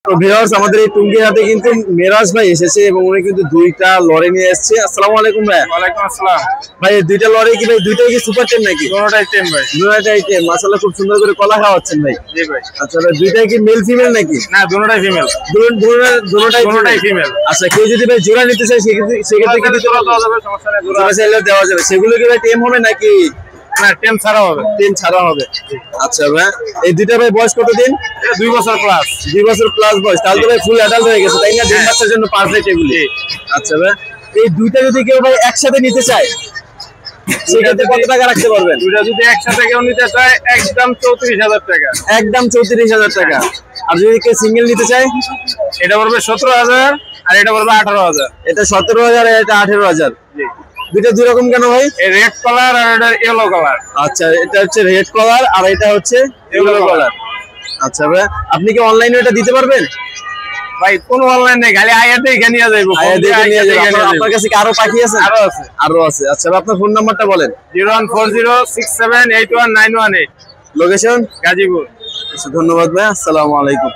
তো ভিউয়ার্স আমাদের এই টুঙ্গি হাটে কিন্তু মেরাজ ভাই এসেছে এবং উনি কিন্তু দুইটা লরি নিয়ে এসেছে। আসসালামু আলাইকুম ভাই। ওয়ালাইকুম আসসালাম। ভাই এই দুইটা লরি কি ভাই দুইটাই কি সুপার টেন নাকি? দুটোটাই টেম ভাই। দুইটাই টেন, মাশাআল্লাহ খুব সুন্দর করে কলা খাওয়াচ্ছেন ভাই। জি ভাই। আচ্ছা ভাই দুইটাই কি মেল ফিমেল নাকি? না দুটোটাই ফিমেল। দুটোটাই ফিমেল। আচ্ছা কেউ যদি ভাই জোড়া নিতে চায় সেক্ষেত্রে কি জোড়া দেওয়া যাবে, সমস্যা নেই। জোড়া চাইলে দেওয়া যাবে। সেগুলো কি ভাই টেম হবে নাকি? না টেম ছাড়া হবে। টেম ছাড়া হবে। আচ্ছা ভাই এই দুইটা ভাই বয়স কত দিন? এটা 2 বছর প্লাস। 2 বছর প্লাস বয়স, তাহলে তো ভাই ফুল অ্যাডাল্ট হয়ে গেছে তাই না? ডিম বাচ্চার জন্য পারফেক্ট এগুলি। আচ্ছা ভাই এই দুইটা যদি কেউ ভাই একসাথে নিতে চায় সেক্ষেত্রে কত টাকা রাখতে পারবেন? দুইটা যদি একসাথে কেউ নিতে চায় একদম 34,000 টাকা। একদম 34,000 টাকা। আর যদি কেউ সিঙ্গেল নিতে চায় এটা পড়বে 17,000 আর এটা পড়বে 18,000। এটা 17,000 আর এটা 18,000। জি। দুইটা দুই রকম কেন ভাই? এই রেড কালার আর এটা ইয়েলো কালার। আচ্ছা এটা হচ্ছে রেড কালার আর এটা হচ্ছে ইয়েলো কালার। আচ্ছা ভাই আপনি কি অনলাইনে এটা দিতে পারবেন? ভাই কোনো অনলাইন নেই, খালি আয়াতে এখানে নিয়ে যাইবো। আপনার কাছে কি আরো পাখি আছে? আরো আছে। আচ্ছা আপনার ফোন নাম্বারটা বলেন। 01406781918। লোকেশন গাজীপুর। আচ্ছা ধন্যবাদ ভাই, আসসালামু আলাইকুম।